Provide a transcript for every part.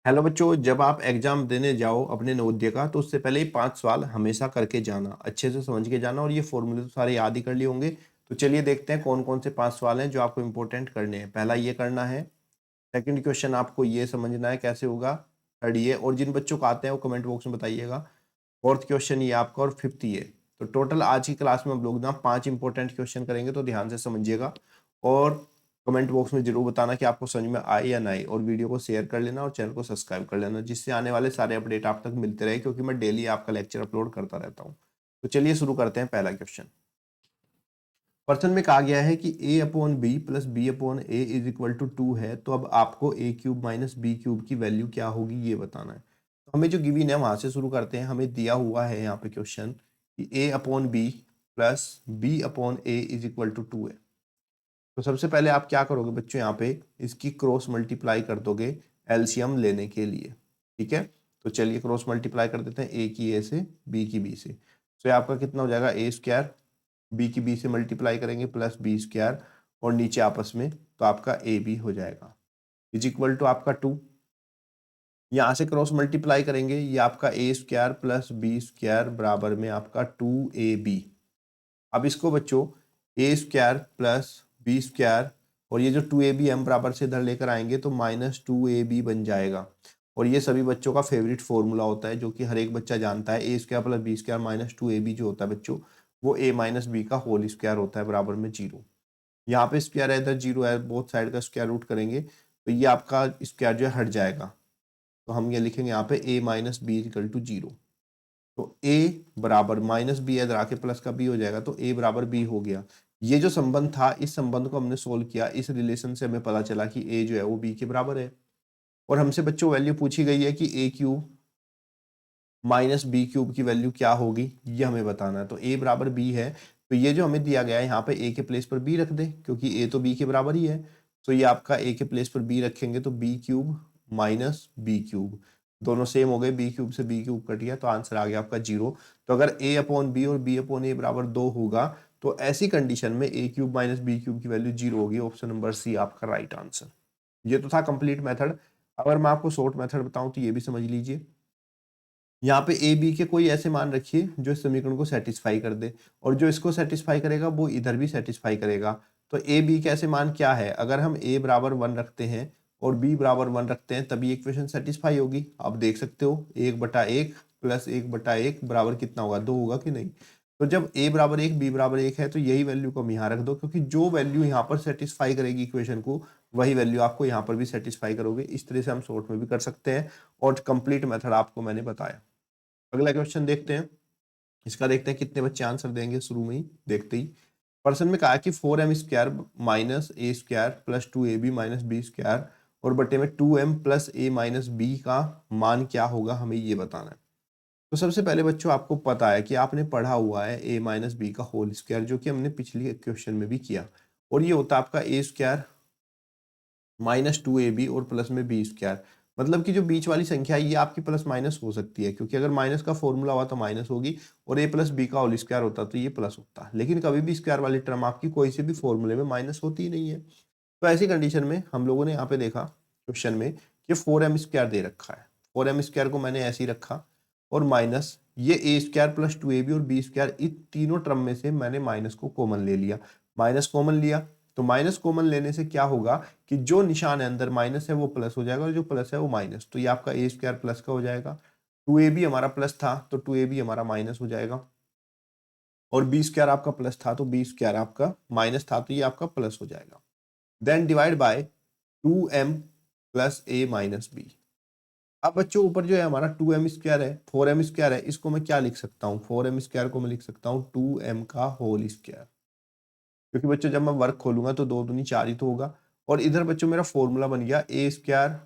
Hello बच्चों, जब आप एग्जाम देने जाओ अपने नवोदय का तो उससे पहले ही 5 सवाल हमेशा करके जाना, अच्छे से समझ के जाना। और ये फॉर्मूले तो सारे याद ही कर लिए होंगे। तो चलिए देखते हैं कौन कौन से 5 सवाल हैं जो आपको इंपॉर्टेंट करने हैं। पहला ये करना है। सेकंड क्वेश्चन आपको ये समझना है कैसे होगा। थर्ड ये, और जिन बच्चों को आते हैं वो कमेंट बॉक्स में बताइएगा। फोर्थ क्वेश्चन ये आपका, और फिफ्थ ये। तो टोटल आज की क्लास में हम लोग ना 5 इंपॉर्टेंट क्वेश्चन करेंगे, तो ध्यान से समझिएगा। और कमेंट बॉक्स में जरूर बताना कि आपको समझ में आए या नहीं, और वीडियो को शेयर कर लेना और चैनल को सब्सक्राइब कर लेना, जिससे आने वाले सारे अपडेट आप तक मिलते रहे, क्योंकि मैं डेली आपका लेक्चर अपलोड करता रहता हूँ। तो चलिए शुरू करते हैं। पहला क्वेश्चन, क्वेश्चन में कहा गया है कि a upon B plus B upon A is equal to 2 है, तो अब आपको a cube minus B cube की वैल्यू क्या होगी ये बताना है। तो हमें जो गिवन है वहां से शुरू करते हैं। हमें दिया हुआ है यहाँ पे क्वेश्चन कि a upon B plus B upon A is equal to 2 है। तो सबसे पहले आप क्या करोगे बच्चों, यहाँ पे इसकी क्रॉस मल्टीप्लाई कर दोगे एलसीएम लेने के लिए। ठीक है, तो चलिए क्रॉस मल्टीप्लाई कर देते हैं, ए की ए से, बी की बी से। तो ये आपका कितना हो जाएगा, ए स्क्वायर बी की बी से मल्टीप्लाई करेंगे प्लस बी स्क्वायर, और नीचे आपस में तो आपका ए बी हो जाएगा इज इक्वल टू आपका 2। यहाँ से क्रॉस मल्टीप्लाई करेंगे, ये आपका A square plus B square बराबर में आपका 2ab। अब इसको बच्चों ए स्क्वायर प्लस बी स्क्वायर, और ये जो 2ab हम बराबर से इधर लेकर आएंगे तो -2ab बन जाएगा। और ये सभी बच्चों का फेवरेट फॉर्मूला होता है, जो कि हर एक बच्चा जानता है। A square plus B square -2ab जो होता है बच्चों, वो a माइनस बी का होल स्क्वायर होता है बराबर में 0। यहाँ पे स्क्वायर है, इधर 0 है, बोथ साइड का स्क्वायर रूट करेंगे तो ये आपका स्क्वायर जो है हट जाएगा। तो हम ये लिखेंगे यहाँ पे a minus B equal to 0। तो a बराबर माइनस बी, इधर आके प्लस का b हो जाएगा, तो a बराबर b हो गया। ये जो संबंध था, इस संबंध को हमने सोल्व किया। इस रिलेशन से हमें पता चला कि a जो है वो b के बराबर है। और हमसे बच्चों वैल्यू पूछी गई है कि a cube minus B cube की वैल्यू क्या होगी, ये हमें बताना है। तो a बराबर b है, तो ये जो हमें दिया गया है यहाँ पे a के प्लेस पर b रख दे, क्योंकि a तो b के बराबर ही है। तो ये आपका a के प्लेस पर b रखेंगे तो b cube minus B cube, दोनों सेम हो गए, b क्यूब से b क्यूब कट गया, तो आंसर आ गया आपका 0। तो अगर a अपॉन बी और b अपॉन ए बराबर 2 होगा, तो ऐसी कंडीशन में a cube minus B cube की वैल्यू 0 होगी। ऑप्शन नंबर सी आपका राइट आंसर। ये तो था कंप्लीट मेथड। अगर मैं आपको शॉर्ट मेथड बताऊं तो ये भी समझ लीजिए। यहाँ पे ए बी के कोई ऐसे मान रखिए जो इस समीकरण को सेटिस्फाई कर दे, और जो इसको सेटिस्फाई करेगा वो इधर भी सेटिस्फाई करेगा। तो ए बी के ऐसे मान क्या है, अगर हम a बराबर 1 रखते हैं और b बराबर 1 रखते हैं तभी इक्वेशन सेटिस्फाई होगी। आप देख सकते हो 1/1 प्लस 1/1 बराबर कितना होगा, 2 होगा कि नहीं। तो जब a बराबर 1 b बराबर 1 है, तो यही वैल्यू को हम यहाँ रख दो, क्योंकि जो वैल्यू यहाँ पर सेटिस्फाई करेगी इक्वेशन को, वही वैल्यू आपको यहाँ पर भी सेटिस्फाई करोगे। इस तरह से हम शॉर्ट में भी कर सकते हैं, और कंप्लीट मेथड आपको मैंने बताया। अगला क्वेश्चन देखते हैं। इसका देखते हैं कितने बच्चे आंसर देंगे, शुरू में ही देखते ही। प्रश्न में कहा कि 4m square minus A square plus 2ab minus B square और बटे में 2m plus A minus B का मान क्या होगा, हमें ये बताना है। तो सबसे पहले बच्चों आपको पता है कि आपने पढ़ा हुआ है a माइनस बी का होल स्क्वायर, जो कि हमने पिछली क्वेश्चन में भी किया। और ये होता है आपका ए स्क्वायर -2ab और प्लस में बी स्क्वायर। मतलब कि जो बीच वाली संख्या है ये आपकी प्लस माइनस हो सकती है, क्योंकि अगर माइनस का फॉर्मूला हुआ तो माइनस होगी, और a प्लस बी का होल स्क्वायर होता तो ये प्लस होता। लेकिन कभी भी स्क्वायर वाली टर्म आपकी कोई से भी फॉर्मूले में माइनस होती ही नहीं है। तो ऐसी कंडीशन में हम लोगों ने यहाँ पे देखा क्वेश्चन में कि 4m स्क्वायर दे रखा है। 4m स्क्वायर को मैंने ऐसे ही रखा, और माइनस ये ए स्क्वायर प्लस 2ab और बी स्क्वायर, इन तीनों टर्म में से मैंने माइनस को कॉमन ले लिया। माइनस कॉमन लिया, तो माइनस कॉमन लेने से क्या होगा कि जो निशान है अंदर माइनस है वो प्लस हो जाएगा, और जो प्लस है वो माइनस। तो ये आपका ए स्क्वायर प्लस का हो जाएगा, 2ab हमारा प्लस था तो 2ab हमारा माइनस हो जाएगा, और बी स्क्वायर आपका प्लस था तो बी स्क्वायर आपका माइनस था, तो ये आपका प्लस हो जाएगा। Then divide by 2m plus A minus B. अब बच्चों ऊपर जो है हमारा 2m स्क्वायर है, 4m स्क्वायर है, इसको मैं क्या लिख सकता हूँ, 4m स्क्वायर को मैं लिख सकता हूँ 2m का होल स्क्वायर। क्योंकि बच्चों जब मैं वर्क खोलूंगा तो 2 दूनी 4 ही तो होगा। और इधर बच्चों मेरा फॉर्मूला बन गया A square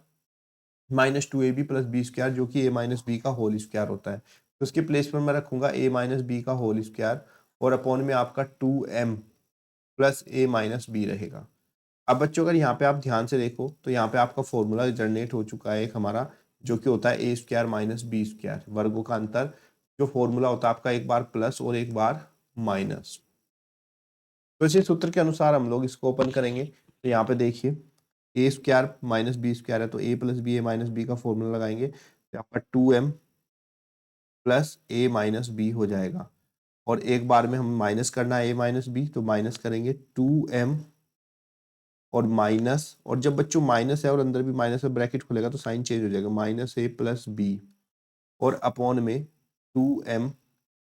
-2ab plus B square, जो कि a माइनस बी का होल स्क्वायर होता है। तो उसके प्लेस पर मैं रखूंगा a माइनस बी का होल स्क्वायर, और अपॉन में आपका 2m plus a minus B रहेगा। अब बच्चों अगर यहाँ पे आप ध्यान से देखो तो यहाँ पे आपका फॉर्मूला जनरेट हो चुका है एक हमारा, जो कि होता है A square minus B square, वर्गों का अंतर। जो फॉर्मूला होता है आपका एक बार प्लस और एक बार माइनस। तो इसी सूत्र के अनुसार हम लोग इसको ओपन करेंगे। तो यहाँ पे देखिए ए स्क्वायर माइनस बी स्क्वायर है तो ए प्लस बी, ए माइनस बी का फॉर्मूला लगाएंगे तो आपका 2m plus A minus B हो जाएगा। और एक बार में हम माइनस करना है ए माइनस बी, तो माइनस करेंगे 2m और माइनस, और जब बच्चों माइनस है और अंदर भी माइनस है ब्रैकेट खुलेगा तो साइन चेंज हो जाएगा, माइनस ए प्लस बी और अपॉन में 2m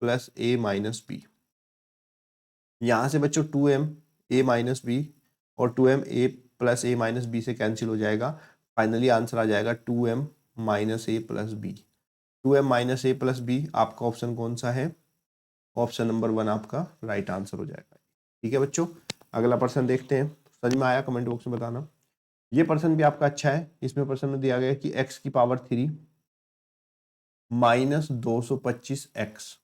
plus A minus B. यहाँ से बच्चों 2m ए माइनस बी और 2m A plus A minus B से कैंसिल हो जाएगा। फाइनली आंसर आ जाएगा 2m माइनस ए प्लस बी। 2m माइनस ए प्लस बी आपका ऑप्शन कौन सा है? ऑप्शन नंबर 1 आपका राइट आंसर हो जाएगा। ठीक है बच्चों, अगला प्रश्न देखते हैं। समझ में आया? कमेंट बॉक्स में बताना। ये प्रश्न भी आपका अच्छा है। इसमें प्रश्न में दिया गया कि x की पावर 3 माइनस 225x।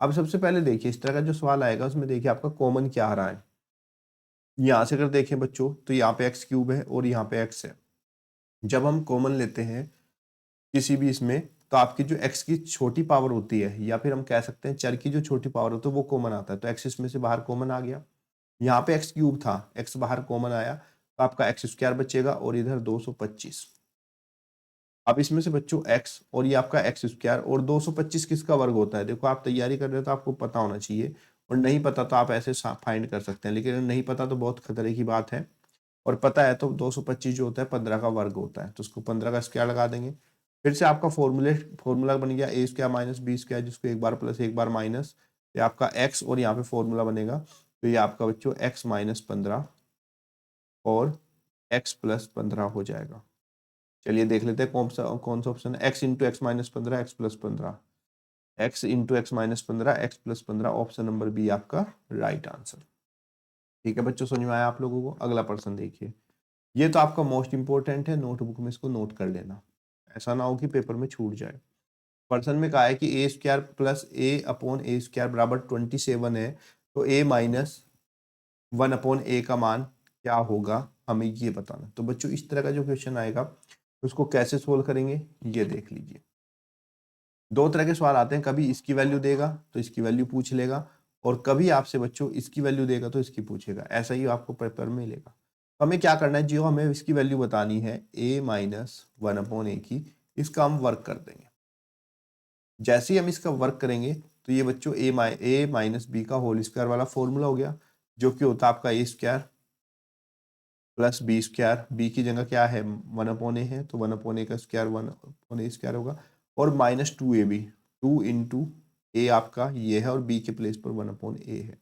अब सबसे पहले देखिए इस तरह का जो सवाल आएगा उसमें देखिए आपका कॉमन क्या आ रहा है। यहाँ से अगर देखें बच्चों तो यहाँ पे एक्स क्यूब है और यहाँ पे एक्स है। जब हम कॉमन लेते हैं किसी भी इसमें तो आपकी जो एक्स की छोटी पावर होती है या फिर हम कह सकते हैं चर की जो छोटी पावर होती है वो कॉमन आता है, तो एक्स इसमें से बाहर कॉमन आ गया। यहाँ पे एक्स क्यूब था, एक्स बाहर कॉमन आया तो आपका एक्स स्क्वायर बचेगा और इधर 225। अब इसमें से बच्चों x और ये आपका एक्स स्क्वायर और 225 किसका वर्ग होता है? देखो आप तैयारी कर रहे हो तो आपको पता होना चाहिए, और नहीं पता तो आप ऐसे फाइंड कर सकते हैं, लेकिन नहीं पता तो बहुत खतरे की बात है। और पता है तो 225 जो होता है 15 का वर्ग होता है, तो उसको 15 का स्क्वायर लगा देंगे। फिर से आपका फॉर्मूला बन गया A square minus B square, जिसको एक बार प्लस एक बार माइनस, ये आपका x और यहाँ पे फॉर्मूला बनेगा तो ये आपका बच्चों x माइनस 15 और x प्लस 15 हो जाएगा। चलिए देख लेते हैं कौन सा ऑप्शन है। X into X minus 15 X plus 15, X into X minus 15 X plus 15, option number B आपका राइट आंसर। ठीक है बच्चों, समझ में आया आप लोगों को? अगला प्रश्न देखिए, ये तो आपका मोस्ट इंपॉर्टेंट है, नोटबुक में इसको नोट कर लेना, ऐसा ना हो कि पेपर में छूट जाए। प्रश्न में कहा है कि ए स्क्वायर प्लस ए अपॉन ए स्क्वायर बराबर 27 है, तो ए माइनस 1 अपॉन ए का मान क्या होगा, हमें ये बताना। तो बच्चों इस तरह का जो क्वेश्चन आएगा उसको कैसे सोल्व करेंगे ये देख लीजिए। दो तरह के सवाल आते हैं, कभी इसकी वैल्यू देगा तो इसकी वैल्यू पूछ लेगा, और कभी आपसे बच्चों इसकी वैल्यू देगा तो इसकी पूछेगा, ऐसा ही आपको पेपर में मिलेगा। तो हमें क्या करना है, जो हमें इसकी वैल्यू बतानी है a माइनस 1 अपॉन ए की, इसका हम वर्क कर देंगे। जैसे ही हम इसका वर्क करेंगे तो ये बच्चों ए माइनस बी का होल स्क्वायर वाला फॉर्मूला हो गया, जो कि होता है आपका A square plus B square. B की जगह क्या है, 1 अपॉन ए है, तो 1 अपॉन ए का स्क्वायर 1 अपॉन ए स्क्वायर होगा, और माइनस 2ab, 2 इंटू ए आपका ये है और बी के प्लेस पर 1 अपॉन ए है,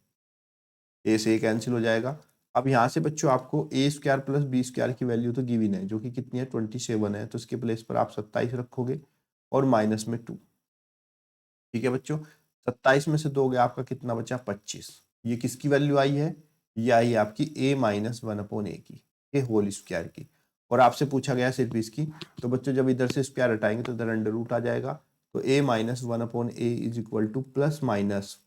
ए से ए कैंसिल हो जाएगा। अब यहाँ से बच्चों आपको ए स्क्वायर प्लस बी स्क्वायर की वैल्यू तो गिवन है, जो कि कितनी है 27 है, तो इसके प्लेस पर आप 27 रखोगे और माइनस में 2। ठीक है बच्चों, 27 में से 2 गया आपका कितना बचा 25। ये किसकी वैल्यू आई है, ये आई है आपकी ए माइनस 1 अपॉन ए की, ए होल स्क्वायर की, और आपसे पूछा गया सिर्फ इसकी। तो बच्चों जब इधर से स्क्वायर हटाएंगे तो इधर अंडर रूट आ जाएगा, तो A minus 1 upon A is equal to plus minus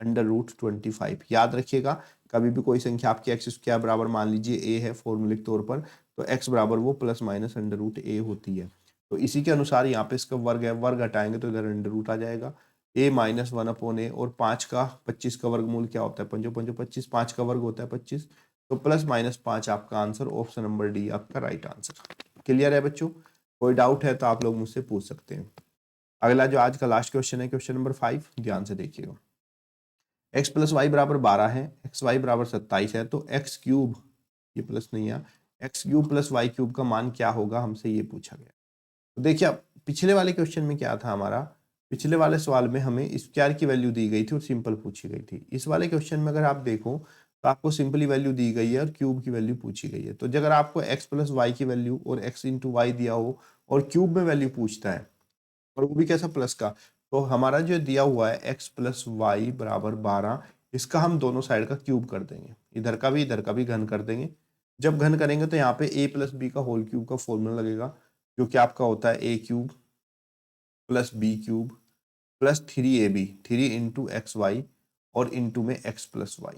under root 25। याद रखिएगा कभी भी कोई संख्या आपकी एक्स स्क्वायर बराबर मान लीजिए ए है फॉर्मूलिक तौर पर, तो एक्स बराबर वो प्लस माइनस अंडर रूट ए होती है। तो इसी के अनुसार यहाँ पे इसका वर्ग है, वर्ग हटाएंगे तो इधर अंडर रूट आ जाएगा, ए माइनस 1 अपॉन ए, और 5 का 25 का वर्गमूल क्या होता है, पंजो पंजो 25, 5 का वर्ग होता है 25, तो प्लस माइनस 5 आपका आंसर, ऑप्शन नंबर डी आपका राइट आंसर। क्लियर है बच्चों? कोई डाउट है तो आप लोग मुझसे पूछ सकते हैं। अगला जो आज का लास्ट क्वेश्चन है, क्वेश्चन नंबर 5, ध्यान से देखिएगा। एक्स प्लस वाई बराबर 12 है, एक्स वाई बराबर 27 है, तो एक्स क्यूब, ये प्लस नहीं है, X cube plus Y cube का मान क्या होगा, हमसे ये पूछा गया। तो देखिए पिछले वाले क्वेश्चन में क्या था हमारा, पिछले वाले सवाल में हमें स्क्वायर की वैल्यू दी गई थी और सिंपल पूछी गई थी। इस वाले क्वेश्चन में अगर आप देखो तो आपको सिंपली वैल्यू दी गई है और क्यूब की वैल्यू पूछी गई है। तो अगर आपको एक्स प्लस वाई की वैल्यू और एक्स इंटू वाई दिया हो और क्यूब में वैल्यू पूछता है, और वो भी कैसा प्लस का, तो हमारा जो दिया हुआ है एक्स प्लस वाई बराबर 12, इसका हम दोनों साइड का क्यूब कर देंगे, इधर का भी घन कर देंगे। जब घन करेंगे तो यहाँ पे a प्लस बी का होल क्यूब का फॉर्मूला लगेगा, जो कि आपका होता है A cube plus B cube plus 3ab, 3 into X Y और इंटू में एक्स प्लस वाई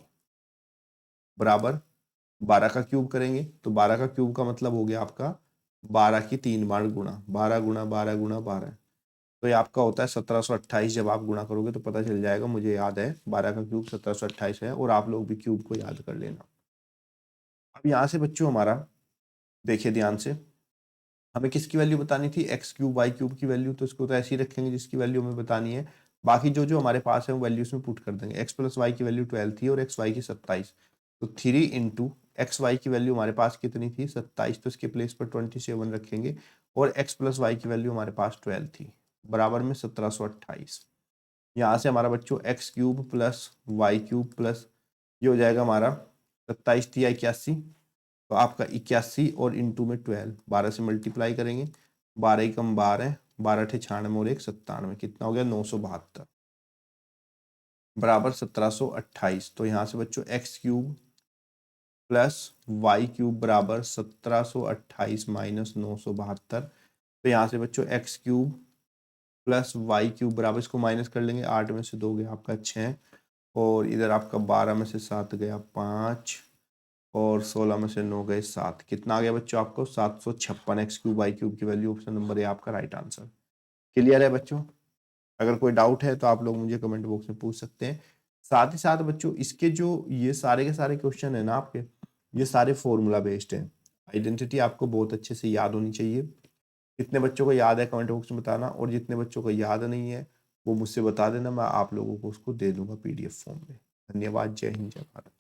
बराबर 12 का क्यूब करेंगे, तो 12 का क्यूब का मतलब हो गया आपका 12 की 3 बार गुणा, 12 गुणा 12 गुणा 12, तो ये आपका होता है 1728। जब आप गुणा करोगे तो पता चल जाएगा, मुझे याद है 12 का क्यूब 1728 है, और आप लोग भी क्यूब को याद कर लेना। अब यहाँ से बच्चों हमारा देखिए ध्यान से, हमें किसकी वैल्यू बतानी थी, एक्स क्यूब वाई क्यूब की वैल्यू, तो इसको तो ऐसे ही रखेंगे जिसकी वैल्यू हमें बतानी है। बाकी जो जो हमारे पास है वो वैल्यू इसमें पुट कर देंगे। एक्स प्लस वाई की वैल्यू 12 थी और एक्स वाई की 27, तो 3 इंटू एक्स वाई की वैल्यू हमारे पास कितनी थी, 27, तो इसके प्लेस पर 27 रखेंगे और एक्स प्लस वाई की वैल्यू हमारे पास 12 थी, बराबर में 1728। यहाँ से हमारा बच्चों X cube plus Y cube plus ये हो जाएगा हमारा 27 थी 81, तो आपका 81 और इंटू में 12, 12 से मल्टीप्लाई करेंगे, 12 कम 12, 12 ठे 96 और 1 97, कितना हो गया 972 बराबर 1728। तो यहाँ से बच्चों X cube plus Y cube बराबर 1728 माइनस 972, तो यहाँ से बच्चों X cube plus Y cube बराबर, इसको माइनस कर लेंगे, 8 में से 2 गया आपका 6 और इधर आपका 12 में से 7 गया 5 और 16 में से 9 गए 7, कितना आ गया बच्चों आपको 756 एक्स क्यूब वाई क्यूब की वैल्यू, ऑप्शन नंबर ए आपका राइट आंसर। क्लियर है बच्चों? अगर कोई डाउट है तो आप लोग मुझे कमेंट बॉक्स में पूछ सकते हैं। साथ ही साथ बच्चों इसके जो ये सारे के सारे क्वेश्चन है ना आपके, ये सारे फॉर्मूला बेस्ड हैं। आइडेंटिटी आपको बहुत अच्छे से याद होनी चाहिए। कितने बच्चों को याद है कमेंट बॉक्स में बताना, और जितने बच्चों को याद नहीं है वो मुझसे बता देना, मैं आप लोगों को उसको दे दूंगा PDF फॉर्म में। धन्यवाद। जय हिंद जय भारत।